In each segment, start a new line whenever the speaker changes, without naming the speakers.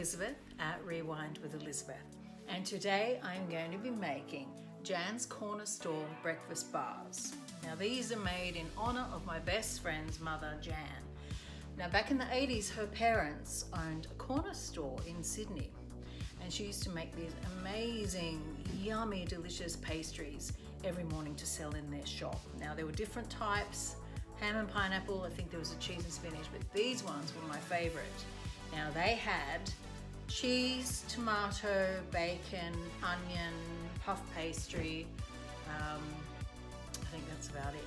Elizabeth at Rewind with Elizabeth, and today I'm going to be making Jan's Corner Store breakfast bars. Now these are made in honor of my best friend's mother, Jan. Now back in the 80s, her parents owned a corner store in Sydney, and she used to make these amazing, yummy, delicious pastries every morning to sell in their shop. Now there were different types, ham and pineapple, I think there was a cheese and spinach, but these ones were my favorite. Now they had cheese, tomato, bacon, onion, puff pastry. I think that's about it.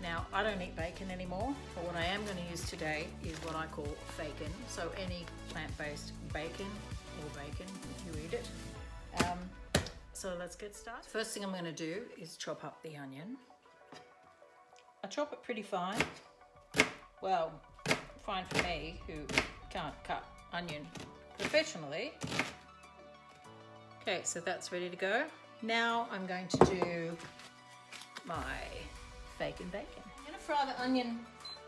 Now I don't eat bacon anymore, but what I am going to use today is what I call bacon. So any plant-based bacon or bacon if you eat it. So let's get started. First thing I'm going to do is chop up the onion. I chop it pretty fine. Well, fine for me who can't cut onion professionally. Okay, so that's ready to go. Now I'm going to do my bacon. I'm going to fry the onion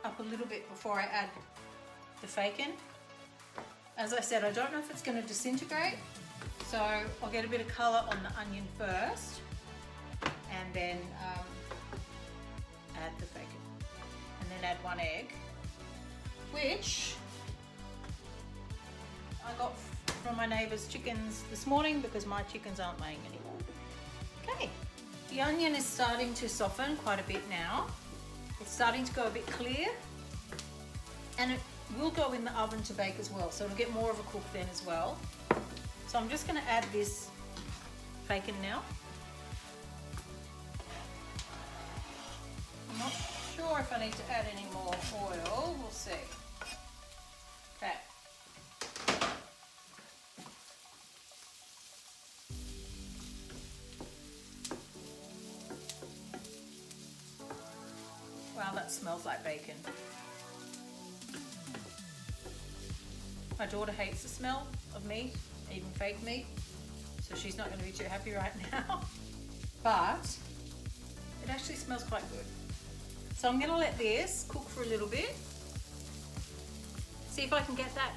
up a little bit before I add the bacon. As I said, I don't know if it's going to disintegrate, so I'll get a bit of colour on the onion first and then add the bacon, and then add one egg, which I got from my neighbour's chickens this morning because my chickens aren't laying anymore. Okay, the onion is starting to soften quite a bit now. It's starting to go a bit clear, and it will go in the oven to bake as well, so it'll get more of a cook then as well. So I'm just going to add this bacon now. I'm not sure if I need to add any more oil, we'll see. Okay. Wow, that smells like bacon. My daughter hates the smell of meat, even fake meat, so she's not going to be too happy right now. But it actually smells quite good. So I'm going to let this cook for a little bit. See if I can get that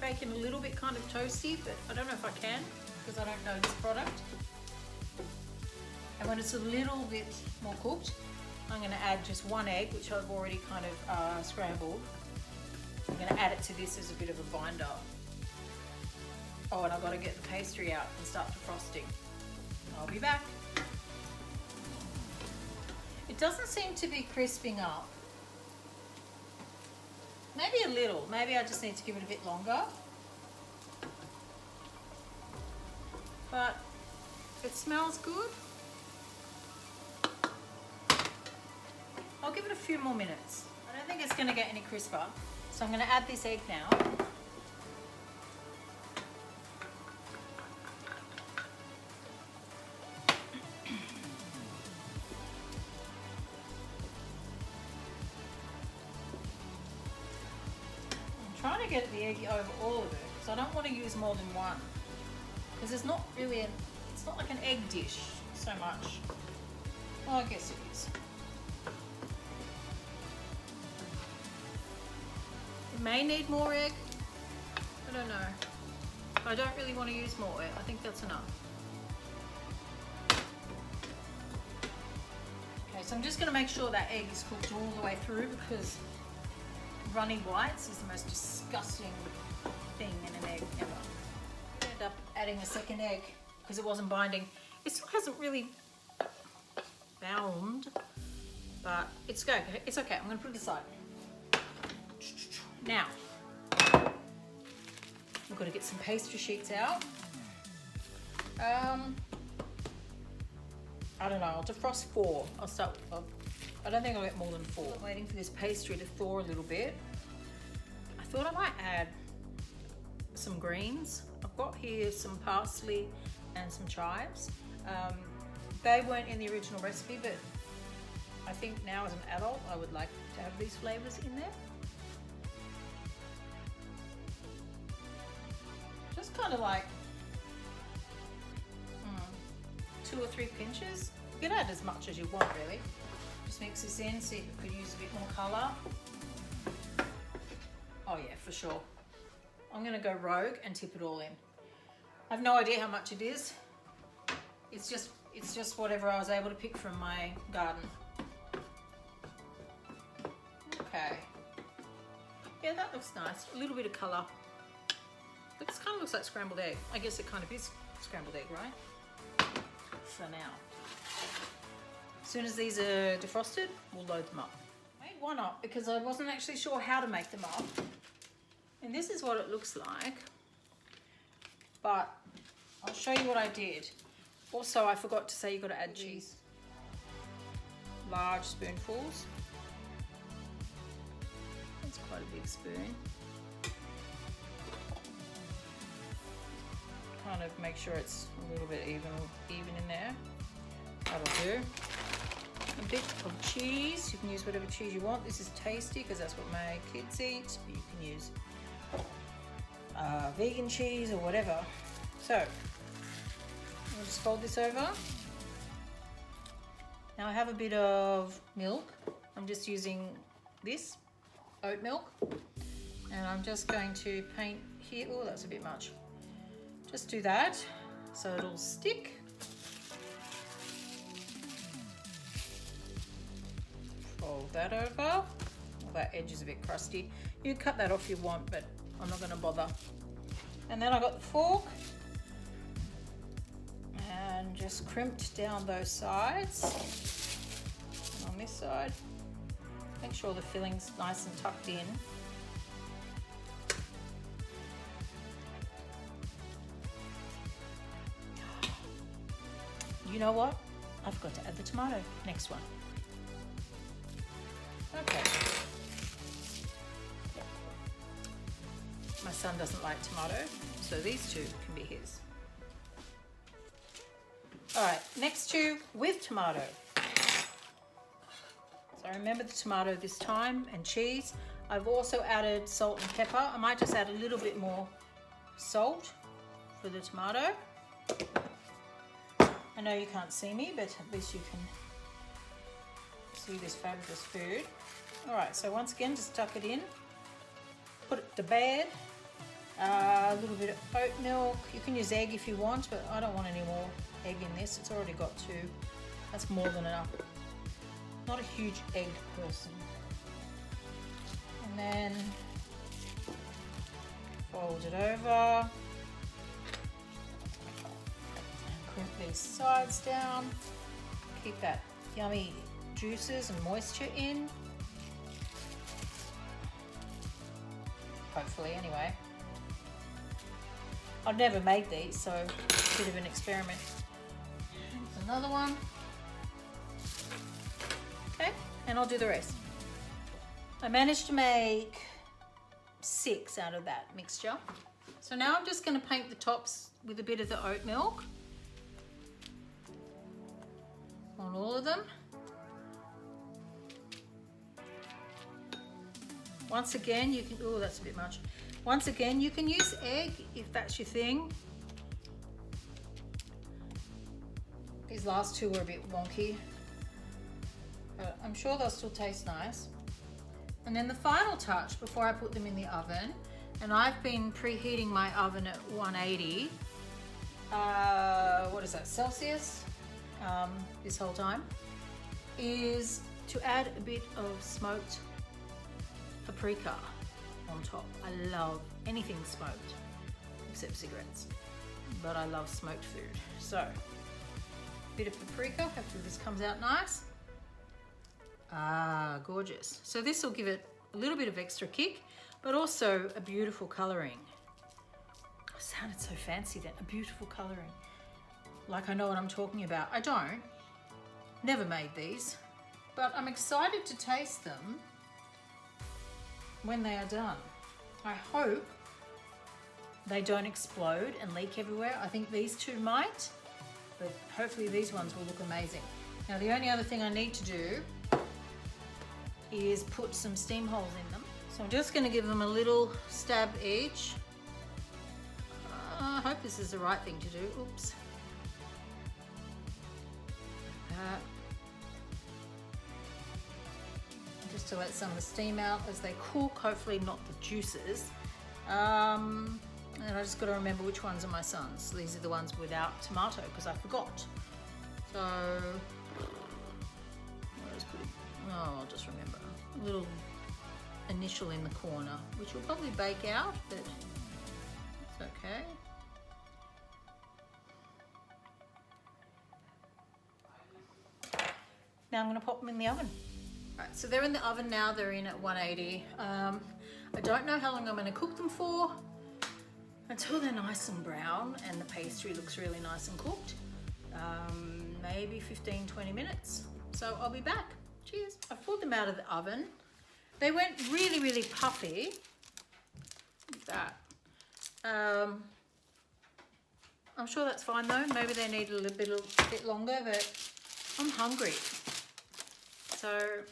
bacon a little bit kind of toasty, but I don't know if I can because I don't know this product. And when it's a little bit more cooked, I'm going to add just one egg, which I've already kind of scrambled. I'm going to add it to this as a bit of a binder. Oh, and I've got to get the pastry out and start defrosting. I'll be back. It doesn't seem to be crisping up. Maybe a little. Maybe I just need to give it a bit longer. But it smells good. I'll give it a few more minutes. I don't think it's going to get any crisper. So I'm going to add this egg now. I'm trying to get the egg over all of it because I don't want to use more than one. Because it's not really, it's not like an egg dish so much. Well, I guess it is. May need more egg, I don't know. I don't really want to use more egg, I think that's enough. Okay, so I'm just going to make sure that egg is cooked all the way through because runny whites is the most disgusting thing in an egg ever. I ended up adding a second egg because it wasn't binding. It still hasn't really bound, but it's okay. It's okay, I'm going to put it aside. Now, we've got to get some pastry sheets out. I don't know, I'll defrost 4. I'll start, I don't think I'll get more than 4. I'm waiting for this pastry to thaw a little bit. I thought I might add some greens. I've got here some parsley and some chives. They weren't in the original recipe, but I think now as an adult, I would like to have these flavors in there. Just kind of like 2 or 3 pinches. You can add as much as you want really. Just mix this in, see if it could use a bit more colour. Oh yeah, for sure. I'm gonna go rogue and tip it all in. I have no idea how much it is. It's just whatever I was able to pick from my garden. Okay. Yeah, that looks nice. A little bit of colour. This kind of looks like scrambled egg. I guess it kind of is scrambled egg, right? For now. As soon as these are defrosted, we'll load them up. I made one up because I wasn't actually sure how to make them up. And this is what it looks like. But I'll show you what I did. Also, I forgot to say you've got to add cheese. Large spoonfuls. That's quite a big spoon. Kind of make sure it's a little bit even in there. That'll do. A bit of cheese. You can use whatever cheese you want. This is tasty because that's what my kids eat. But you can use vegan cheese or whatever. So I'll just fold this over. Now I have a bit of milk. I'm just using this oat milk, and I'm just going to paint here. Oh, that's a bit much. Just do that so it'll stick. Fold that over. Well, that edge is a bit crusty. You can cut that off if you want, but I'm not going to bother. And then I got the fork and just crimped down those sides. And on this side, make sure the filling's nice and tucked in. You know what? I forgot to add the tomato. Next one. Okay. My son doesn't like tomato, so these two can be his. All right, next two with tomato. So remember the tomato this time and cheese. I've also added salt and pepper. I might just add a little bit more salt for the tomato. I know you can't see me, but at least you can see this fabulous food. All right, so once again, just tuck it in, put it to bed. A little bit of oat milk. You can use egg if you want, but I don't want any more egg in this. It's already got 2. That's more than enough. Not a huge egg person. And then fold it over. Crimp these sides down. Keep that yummy juices and moisture in. Hopefully, anyway. I've never made these, so a bit of an experiment. Here's another one. Okay, and I'll do the rest. I managed to make 6 out of that mixture. So now I'm just going to paint the tops with a bit of the oat milk on all of them. Once again, you can, oh, that's a bit much. Once again, you can use egg if that's your thing. These last 2 were a bit wonky, but I'm sure they'll still taste nice. And then the final touch before I put them in the oven, and I've been preheating my oven at 180, what is that, Celsius, this whole time, is to add a bit of smoked paprika on top. I love anything smoked except cigarettes, but I love smoked food. So a bit of paprika, hopefully this comes out nice. Ah, gorgeous. So this will give it a little bit of extra kick, but also a beautiful colouring. I sounded so fancy then, a beautiful colouring. Like I know what I'm talking about. I don't, never made these, but I'm excited to taste them when they are done. I hope they don't explode and leak everywhere. I think these 2 might, but hopefully these ones will look amazing. Now the only other thing I need to do is put some steam holes in them. So I'm just going to give them a little stab each. I hope this is the right thing to do. Oops. Just to let some of the steam out as they cook, hopefully not the juices. And I just got to remember which ones are my son's. These are the ones without tomato because I forgot. So, I'll just remember. A little initial in the corner, which will probably bake out, but it's okay. Now I'm going to pop them in the oven. Right, so they're in the oven now. They're in at 180. I don't know how long I'm going to cook them for until they're nice and brown and the pastry looks really nice and cooked. Maybe 15-20 minutes. So I'll be back. Cheers. I pulled them out of the oven. They went really, really puffy. Like that. I'm sure that's fine though. Maybe they need a little bit longer, but I'm hungry. So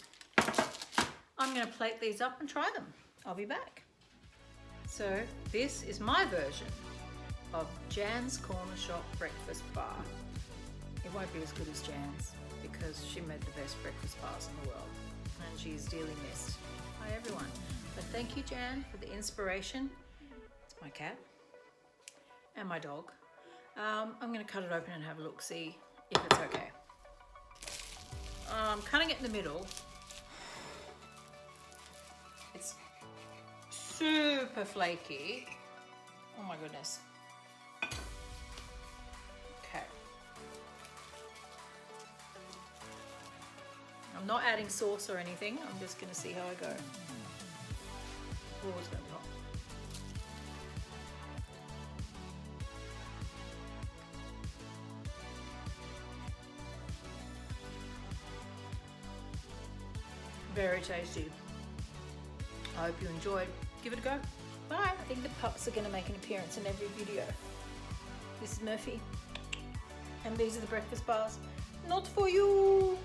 I'm going to plate these up and try them. I'll be back. So this is my version of Jan's Corner Shop breakfast bar. It won't be as good as Jan's because she made the best breakfast bars in the world and she's dearly missed by everyone. But thank you, Jan, for the inspiration. It's my cat and my dog. I'm going to cut it open and have a look, see if it's okay. I'm cutting it in the middle. It's super flaky. Oh my goodness. Okay. I'm not adding sauce or anything. I'm just going to see how I go. Oh, it's going to be hot. Very tasty. I hope you enjoyed. Give it a go. Bye. I think the pups are going to make an appearance in every video. This is Murphy. And these are the breakfast bars. Not for you.